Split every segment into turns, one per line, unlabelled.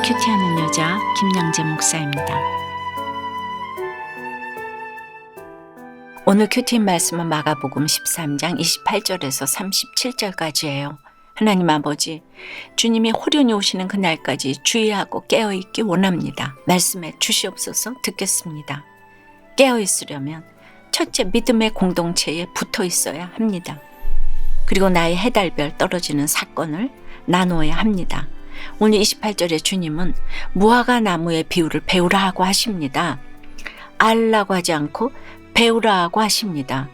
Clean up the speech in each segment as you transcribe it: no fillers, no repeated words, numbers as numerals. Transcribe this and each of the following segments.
큐티하는 여자 김양재 목사입니다. 오늘 큐티 말씀은 마가복음 13장 28절에서 37절까지예요. 하나님 아버지, 주님이 호련히 오시는 그날까지 주의하고 깨어있기 원합니다. 말씀해 주시옵소서. 듣겠습니다. 깨어있으려면 첫째, 믿음의 공동체에 붙어 있어야 합니다. 그리고 나의 해달별 떨어지는 사건을 나누어야 합니다. 오늘 28절에 주님은 무화과 나무의 비유를 배우라 하고 하십니다. 알라고 하지 않고 배우라 하고 하십니다.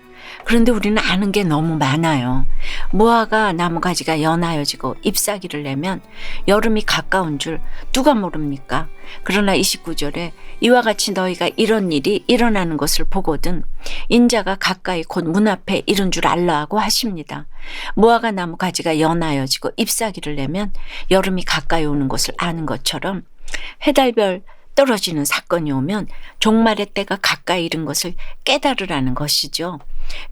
그런데 우리는 아는 게 너무 많아요. 무화과 나무 가지가 연하여지고 잎사귀를 내면 여름이 가까운 줄 누가 모릅니까? 그러나 29절에 이와 같이 너희가 이런 일이 일어나는 것을 보거든 인자가 가까이 곧 문 앞에 이른 줄 알라 하고 하십니다. 무화과 나무 가지가 연하여지고 잎사귀를 내면 여름이 가까이 오는 것을 아는 것처럼 해달별 떨어지는 사건이 오면 종말의 때가 가까이 이른 것을 깨달으라는 것이죠.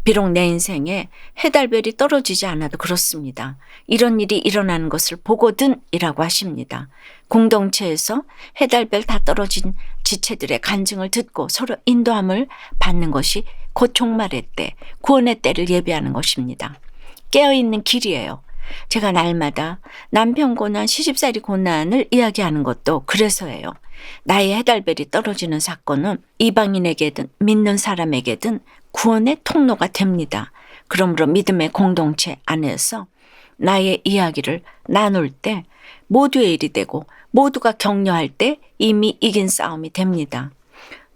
비록 내 인생에 해달별이 떨어지지 않아도 그렇습니다. 이런 일이 일어나는 것을 보거든 이라고 하십니다. 공동체에서 해달별 다 떨어진 지체들의 간증을 듣고 서로 인도함을 받는 것이 곧 종말의 때, 구원의 때를 예비하는 것입니다. 깨어있는 길이에요. 제가 날마다 남편 고난, 시집살이 고난을 이야기하는 것도 그래서예요. 나의 해달별이 떨어지는 사건은 이방인에게든 믿는 사람에게든 구원의 통로가 됩니다. 그러므로 믿음의 공동체 안에서 나의 이야기를 나눌 때 모두의 일이 되고 모두가 격려할 때 이미 이긴 싸움이 됩니다.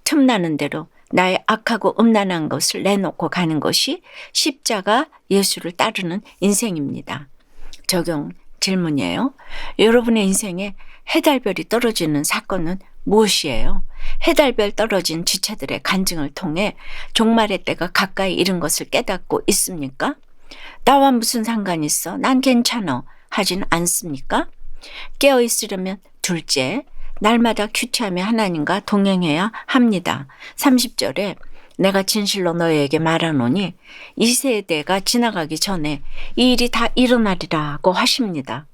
틈나는 대로 나의 악하고 음란한 것을 내놓고 가는 것이 십자가 예수를 따르는 인생입니다. 적용 질문이에요. 여러분의 인생에 해달별이 떨어지는 사건은 무엇이에요? 해달별 떨어진 지체들의 간증을 통해 종말의 때가 가까이 이른 것을 깨닫고 있습니까? 나와 무슨 상관 있어? 난 괜찮아. 하진 않습니까? 깨어있으려면 둘째, 날마다 큐티하며 하나님과 동행해야 합니다. 30절에 내가 진실로 너희에게 말하노니 이 세대가 지나가기 전에 이 일이 다 일어나리라고 하십니다.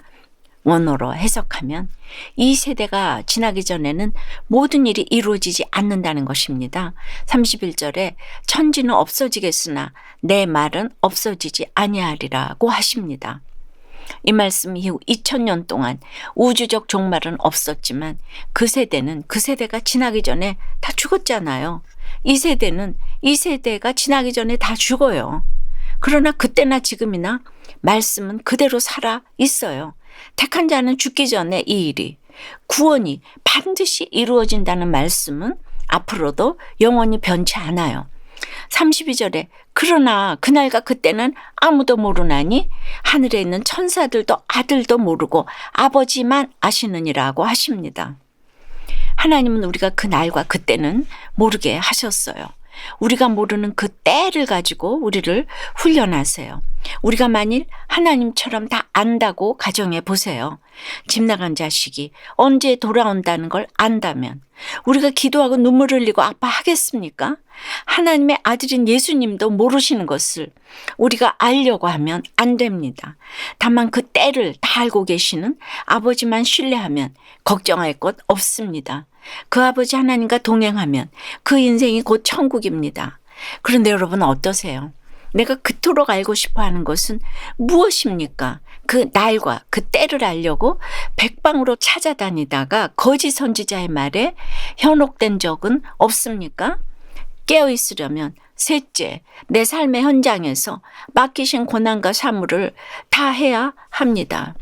원어로 해석하면 이 세대가 지나기 전에는 모든 일이 이루어지지 않는다는 것입니다. 31절에 천지는 없어지겠으나 내 말은 없어지지 아니하리라고 하십니다. 이 말씀 이후 2000년 동안 우주적 종말은 없었지만 그 세대는 그 세대가 지나기 전에 다 죽었잖아요. 이 세대는 이 세대가 지나기 전에 다 죽어요. 그러나 그때나 지금이나 말씀은 그대로 살아 있어요. 택한 자는 죽기 전에 이 일이 구원이 반드시 이루어진다는 말씀은 앞으로도 영원히 변치 않아요. 32절에 그러나 그날과 그때는 아무도 모르나니 하늘에 있는 천사들도 아들도 모르고 아버지만 아시느니라고 하십니다. 하나님은 우리가 그 날과 그때는 모르게 하셨어요. 우리가 모르는 그 때를 가지고 우리를 훈련하세요. 우리가 만일 하나님처럼 다 안다고 가정해 보세요. 집 나간 자식이 언제 돌아온다는 걸 안다면 우리가 기도하고 눈물 흘리고 아파하겠습니까? 하나님의 아들인 예수님도 모르시는 것을 우리가 알려고 하면 안 됩니다. 다만 그 때를 다 알고 계시는 아버지만 신뢰하면 걱정할 것 없습니다. 그 아버지 하나님과 동행하면 그 인생이 곧 천국입니다. 그런데 여러분 어떠세요? 내가 그토록 알고 싶어 하는 것은 무엇입니까? 그 날과 그 때를 알려고 백방으로 찾아다니다가 거짓 선지자의 말에 현혹된 적은 없습니까? 깨어있으려면 셋째, 내 삶의 현장에서 맡기신 고난과 사물을 다 해야 합니다.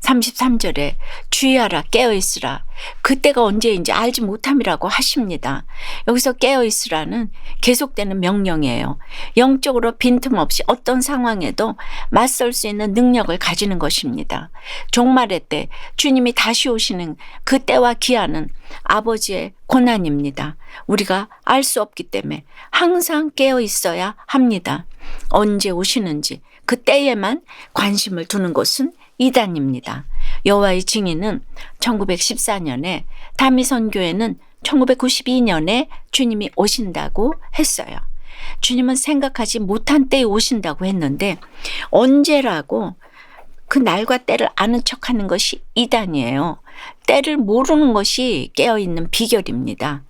33절에 주의하라 깨어있으라 그때가 언제인지 알지 못함이라고 하십니다. 여기서 깨어있으라는 계속되는 명령이에요. 영적으로 빈틈없이 어떤 상황에도 맞설 수 있는 능력을 가지는 것입니다. 종말의 때 주님이 다시 오시는 그 때와 기한은 아버지의 고난입니다. 우리가 알 수 없기 때문에 항상 깨어있어야 합니다. 언제 오시는지 그 때에만 관심을 두는 것은 이단입니다. 여호와의 증인은 1914년에 다미선교회는 1992년에 주님이 오신다고 했어요. 주님은 생각하지 못한 때에 오신다고 했는데 언제라고 그 날과 때를 아는 척하는 것이 이단이에요. 때를 모르는 것이 깨어있는 비결입니다.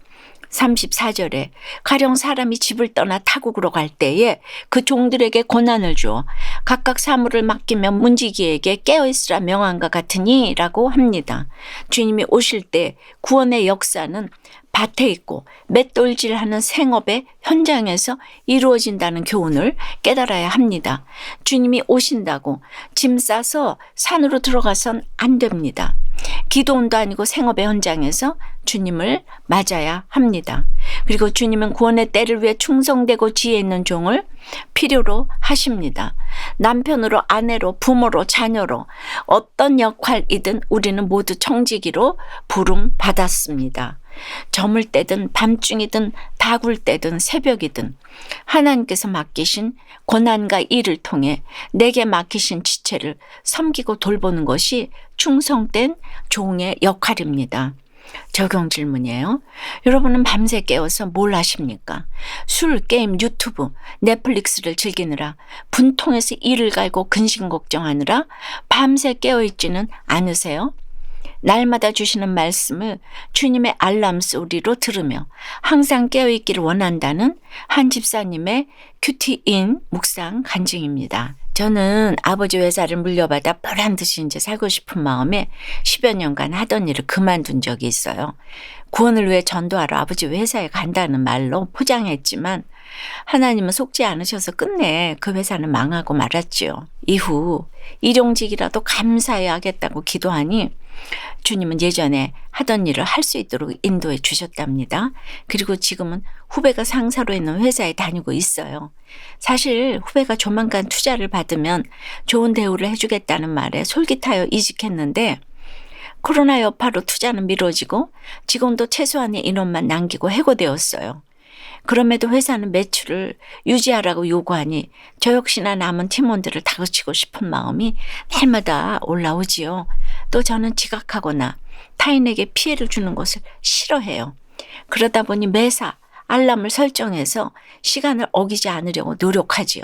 34절에 가령 사람이 집을 떠나 타국으로 갈 때에 그 종들에게 고난을 주어 각각 사물을 맡기며 문지기에게 깨어있으라 명한과 같으니 라고 합니다. 주님이 오실 때 구원의 역사는 밭에 있고 맷돌질하는 생업의 현장에서 이루어진다는 교훈을 깨달아야 합니다. 주님이 오신다고 짐 싸서 산으로 들어가선 안 됩니다. 기도원도 아니고 생업의 현장에서 주님을 맞아야 합니다. 그리고 주님은 구원의 때를 위해 충성되고 지혜 있는 종을 필요로 하십니다. 남편으로, 아내로, 부모로, 자녀로 어떤 역할이든 우리는 모두 청지기로 부름 받았습니다. 저물 때든 밤중이든 다굴 때든 새벽이든 하나님께서 맡기신 고난과 일을 통해 내게 맡기신 지체를 섬기고 돌보는 것이 충성된 종의 역할입니다. 적용 질문이에요. 여러분은 밤새 깨어서 뭘 하십니까? 술, 게임, 유튜브, 넷플릭스를 즐기느라 분통해서 이를 갈고 근심 걱정하느라 밤새 깨어있지는 않으세요? 날마다 주시는 말씀을 주님의 알람 소리로 들으며 항상 깨어있기를 원한다는 한 집사님의 큐티인 묵상 간증입니다. 저는 아버지 회사를 물려받아 보란듯이 이제 살고 싶은 마음에 10여 년간 하던 일을 그만둔 적이 있어요. 구원을 위해 전도하러 아버지 회사에 간다는 말로 포장했지만 하나님은 속지 않으셔서 끝내 그 회사는 망하고 말았지요. 이후 일용직이라도 감사히 하겠다고 기도하니 주님은 예전에 하던 일을 할 수 있도록 인도해 주셨답니다. 그리고 지금은 후배가 상사로 있는 회사에 다니고 있어요. 사실 후배가 조만간 투자를 받으면 좋은 대우를 해주겠다는 말에 솔깃하여 이직했는데 코로나 여파로 투자는 미뤄지고 직원도 최소한의 인원만 남기고 해고되었어요. 그럼에도 회사는 매출을 유지하라고 요구하니 저 역시나 남은 팀원들을 다그치고 싶은 마음이 날마다 올라오지요. 또 저는 지각하거나 타인에게 피해를 주는 것을 싫어해요. 그러다 보니 매사 알람을 설정해서 시간을 어기지 않으려고 노력하지요.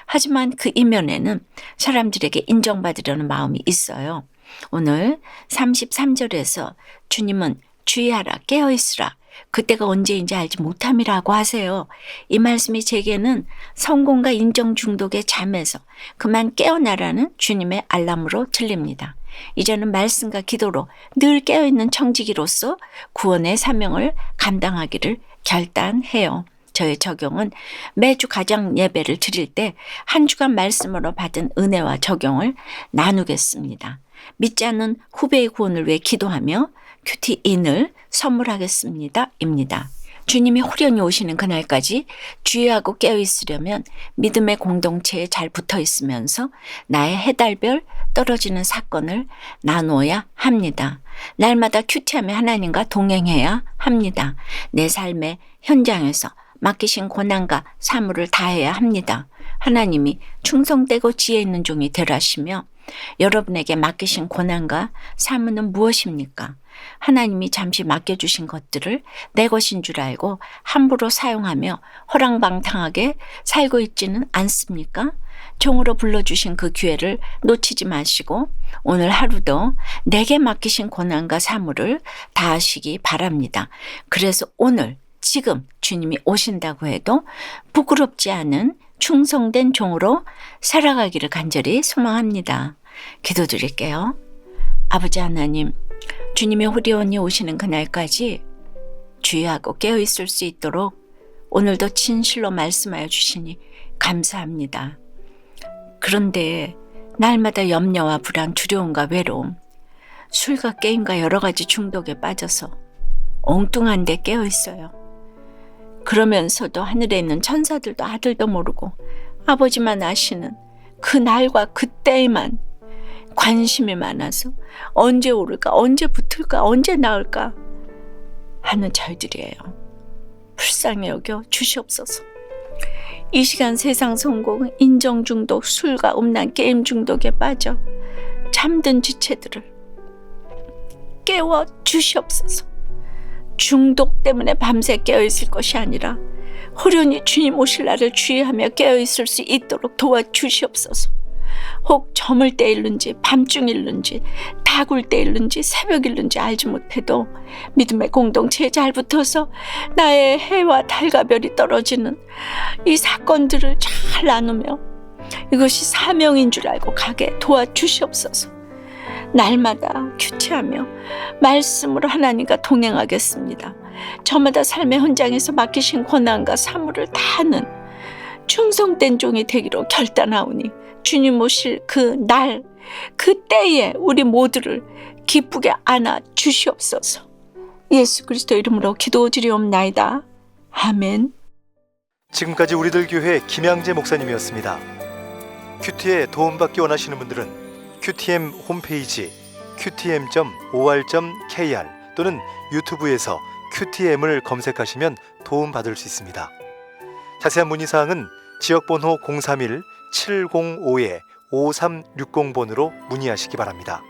하지만 그 이면에는 사람들에게 인정받으려는 마음이 있어요. 오늘 33절에서 주님은 주의하라, 깨어있으라. 그때가 언제인지 알지 못함이라고 하세요. 이 말씀이 제게는 성공과 인정 중독의 잠에서 그만 깨어나라는 주님의 알람으로 들립니다. 이제는 말씀과 기도로 늘 깨어있는 청지기로서 구원의 사명을 감당하기를 결단해요. 저의 적용은 매주 가정 예배를 드릴 때 한 주간 말씀으로 받은 은혜와 적용을 나누겠습니다. 믿지 않는 후배의 구원을 위해 기도하며 큐티인을 선물하겠습니다. 입니다. 주님이 호련히 오시는 그날까지 주의하고 깨어있으려면 믿음의 공동체에 잘 붙어있으면서 나의 해달별 떨어지는 사건을 나누어야 합니다. 날마다 큐티하며 하나님과 동행해야 합니다. 내 삶의 현장에서 맡기신 고난과 사물을 다해야 합니다. 하나님이 충성되고 지혜 있는 종이 되라시며 여러분에게 맡기신 고난과 사무는 무엇입니까? 하나님이 잠시 맡겨주신 것들을 내 것인 줄 알고 함부로 사용하며 허랑방탕하게 살고 있지는 않습니까? 종으로 불러주신 그 기회를 놓치지 마시고 오늘 하루도 내게 맡기신 고난과 사무를 다하시기 바랍니다. 그래서 오늘 지금 주님이 오신다고 해도 부끄럽지 않은 충성된 종으로 살아가기를 간절히 소망합니다. 기도드릴게요. 아버지 하나님, 주님이 호련히 오시는 그날까지 주의하고 깨어있을 수 있도록 오늘도 진실로 말씀하여 주시니 감사합니다. 그런데 날마다 염려와 불안, 두려움과 외로움, 술과 게임과 여러 가지 중독에 빠져서 엉뚱한데 깨어있어요. 그러면서도 하늘에 있는 천사들도 아들도 모르고 아버지만 아시는 그 날과 그때에만 관심이 많아서 언제 오를까, 언제 붙을까, 언제 나을까 하는 저희들이에요. 불쌍히 여겨 주시옵소서. 이 시간 세상 성공, 인정 중독, 술과 음란, 게임 중독에 빠져 잠든 지체들을 깨워 주시옵소서. 중독 때문에 밤새 깨어있을 것이 아니라 호련히 주님 오실 날을 주의하며 깨어있을 수 있도록 도와주시옵소서. 혹 저물 때 일는지 밤중 일는지 다굴 때 일는지 새벽 일는지 알지 못해도 믿음의 공동체에 잘 붙어서 나의 해와 달과 별이 떨어지는 이 사건들을 잘 나누며 이것이 사명인 줄 알고 가게 도와주시옵소서. 날마다 큐티하며 말씀으로 하나님과 동행하겠습니다. 저마다 삶의 현장에서 맡기신 권한과 사물을 다하는 충성된 종이 되기로 결단하오니 주님 오실 그 날, 그 때에 우리 모두를 기쁘게 안아 주시옵소서. 예수 그리스도 이름으로 기도드리옵나이다. 아멘.
지금까지 우리들 교회 김양재 목사님이었습니다. 큐티에 도움받기 원하시는 분들은 QTM 홈페이지 qtm.or.kr 또는 유튜브에서 QTM을 검색하시면 도움받을 수 있습니다. 자세한 문의사항은 지역번호 031-705-5360번으로 문의하시기 바랍니다.